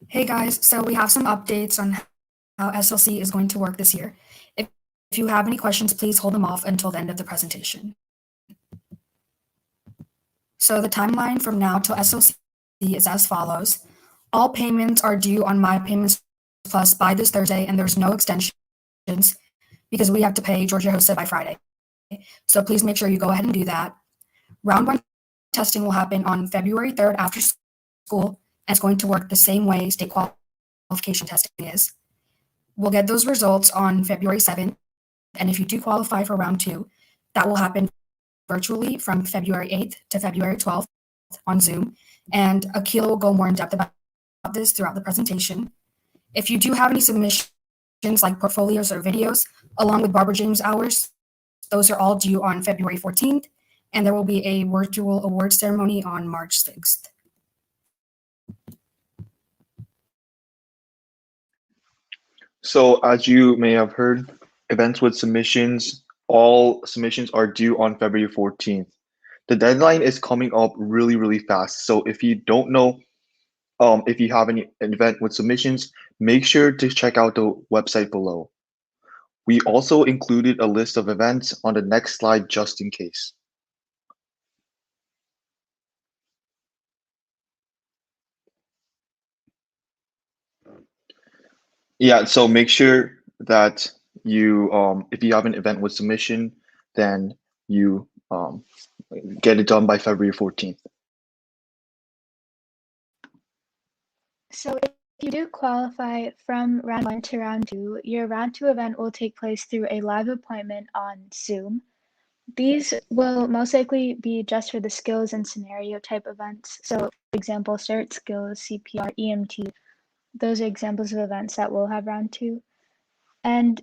Hey guys, so we have some updates on how SLC is going to work this year. If you have any questions, please hold them off until the end of the presentation. So the timeline from now till SLC is as follows. All payments are due on My Payments Plus by this Thursday, and there's no extensions because we have to pay Georgia Hosta by Friday. So please make sure you go ahead and do that. Round one testing will happen on February 3rd after school, and it's going to work the same way state qualification testing is. We'll get those results on February 7th, and if you do qualify for round two, that will happen virtually from February 8th to February 12th on Zoom, and Akila will go more in depth about this throughout the presentation. If you do have any submissions like portfolios or videos, along with Barbara James hours, those are all due on February 14th, and there will be a virtual award ceremony on March 6th. So as you may have heard, events with submissions, all submissions are due on February 14th. The deadline is coming up really, really fast. So if you don't know if you have any event with submissions, make sure to check out the website below. We also included a list of events on the next slide just in case. Yeah, so make sure that you, if you have an event with submission, then you get it done by February 14th. So if you do qualify from round one to round two, your round two event will take place through a live appointment on Zoom. These will most likely be just for the skills and scenario type events. So for example, CERT skills, CPR, EMT, those are examples of events that will have round two. And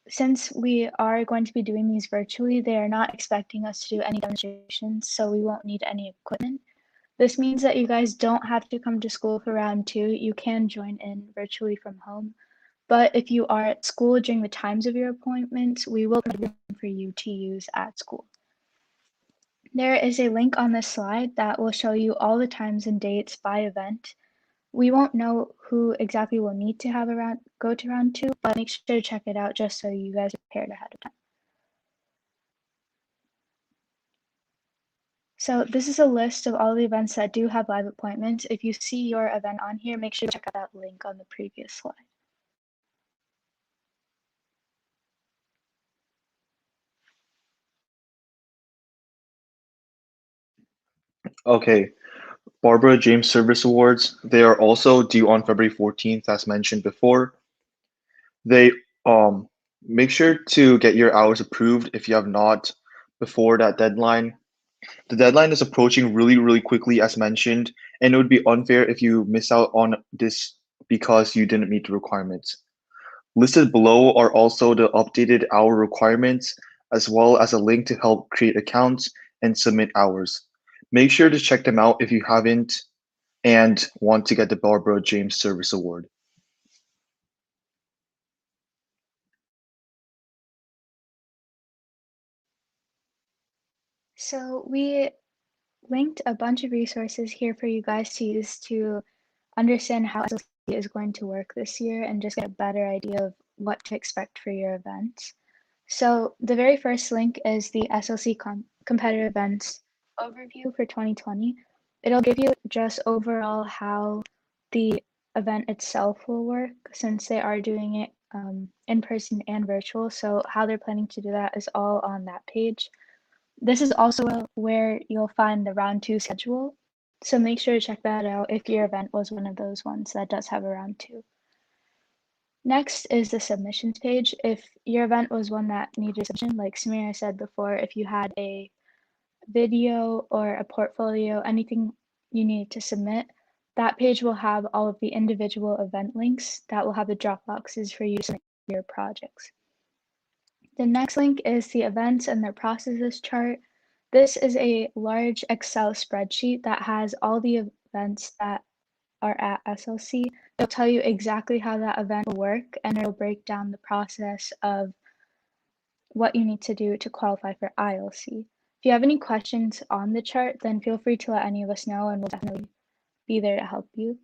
since we are going to be doing these virtually, they are not expecting us to do any demonstrations, so we won't need any equipment. This means that you guys don't have to come to school for round two. You can join in virtually from home. But if you are at school during the times of your appointments, we will provide room for you to use at school. There is a link on this slide that will show you all the times and dates by event. We won't know who exactly will need to have go to round two, but make sure to check it out just so you guys are prepared ahead of time. So this is a list of all the events that do have live appointments. If you see your event on here, make sure to check out that link on the previous slide. Okay, Barbara James Service Awards, they are also due on February 14th, as mentioned before. They make sure to get your hours approved if you have not before that deadline. The deadline is approaching really, really quickly, as mentioned, and it would be unfair if you miss out on this because you didn't meet the requirements. Listed below are also the updated hour requirements, as well as a link to help create accounts and submit hours. Make sure to check them out if you haven't and want to get the Barbara James Service Award. So we linked a bunch of resources here for you guys to use to understand how SLC is going to work this year and just get a better idea of what to expect for your events. So the very first link is the SLC competitive events overview for 2020. It'll give you just overall how the event itself will work since they are doing it in person and virtual. So how they're planning to do that is all on that page. This is also where you'll find the round two schedule. So make sure to check that out if your event was one of those ones that does have a round two. Next is the submissions page. If your event was one that needed a submission, like Samira said before, if you had a video or a portfolio, anything you needed to submit, that page will have all of the individual event links that will have the drop boxes for you to submit your projects. The next link is the events and their processes chart. This is a large Excel spreadsheet that has all the events that are at SLC. It'll tell you exactly how that event will work, and it'll break down the process of what you need to do to qualify for ILC. If you have any questions on the chart, then feel free to let any of us know, and we'll definitely be there to help you.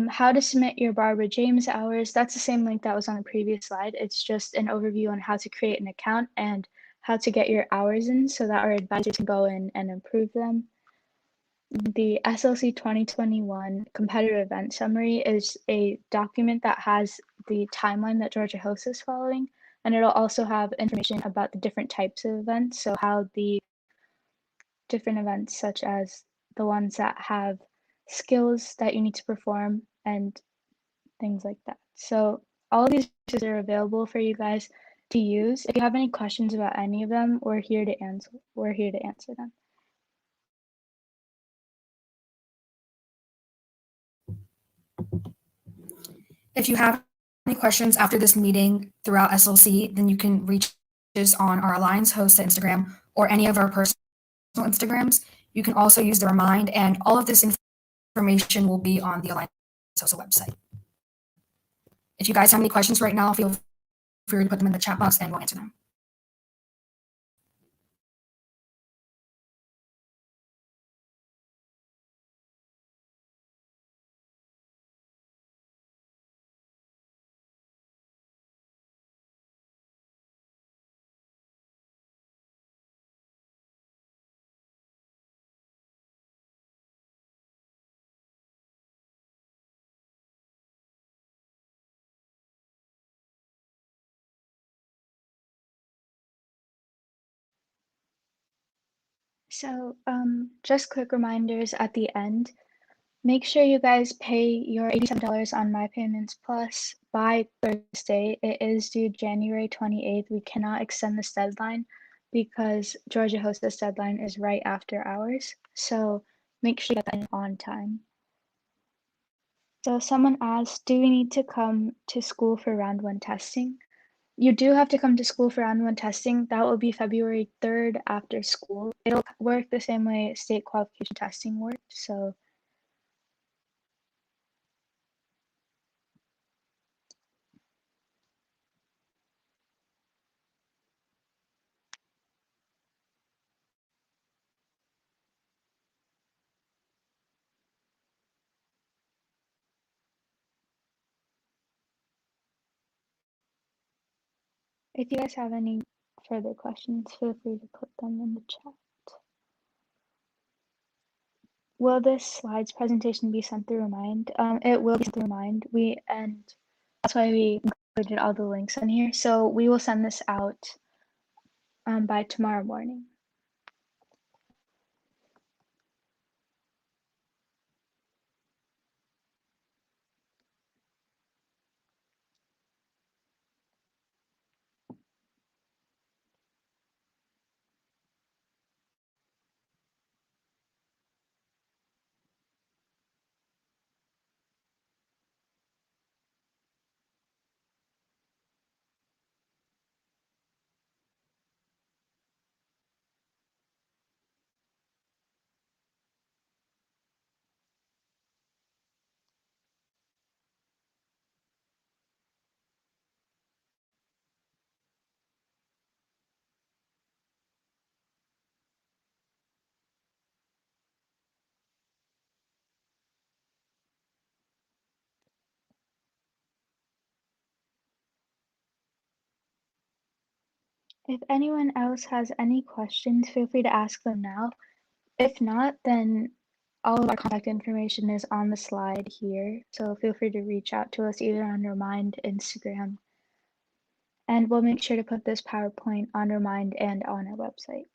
How to submit your Barbara James hours. That's the same link that was on the previous slide. It's just an overview on how to create an account and how to get your hours in so that our advisors can go in and approve them. The SLC 2021 competitive event summary is a document that has the timeline that Georgia Host is following, and it'll also have information about the different types of events, so how the different events, such as the ones that have skills that you need to perform and things like that. So all of these resources are available for you guys to use. If you have any questions about any of them, we're here to answer them. If you have any questions after this meeting throughout SLC, then you can reach us on our Alliance host Instagram or any of our personal Instagrams. You can also use the Remind, and all of this information will be on the Alliance host website. If you guys have any questions right now, feel free to put them in the chat box and we'll answer them. So just quick reminders at the end. Make sure you guys pay your $87 on My Payments Plus by Thursday. It is due January 28th. We cannot extend this deadline because Georgia Hostess deadline is right after ours. So make sure you get that in on time. So someone asked, do we need to come to school for round one testing? You do have to come to school for round one testing. That will be February 3rd after school. It'll work the same way state qualification testing worked. So if you guys have any further questions, feel free to put them in the chat. Will this slides presentation be sent through Remind? It will be sent through Remind. And that's why we included all the links on here. So we will send this out by tomorrow morning. If anyone else has any questions, feel free to ask them now. If not, then all of our contact information is on the slide here. So feel free to reach out to us either on Remind, Instagram, and we'll make sure to put this PowerPoint on Remind and on our website.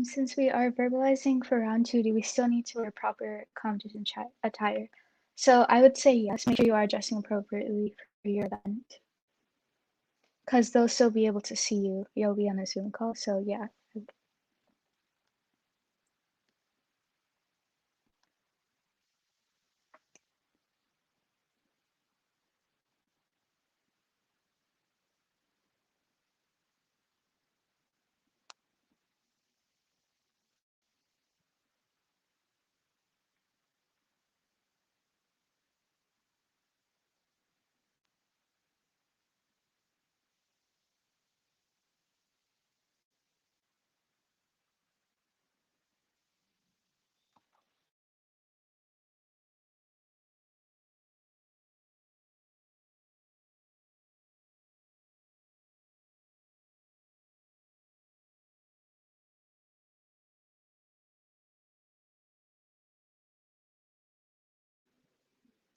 Since we are verbalizing for round 2, do we still need to wear proper competition attire? So I would say yes, make sure you are dressing appropriately for your event. Because they'll still be able to see you. You'll be on a Zoom call, so yeah.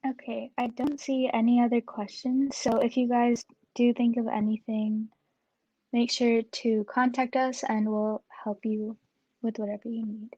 Okay, I don't see any other questions. So if you guys do think of anything, make sure to contact us and we'll help you with whatever you need.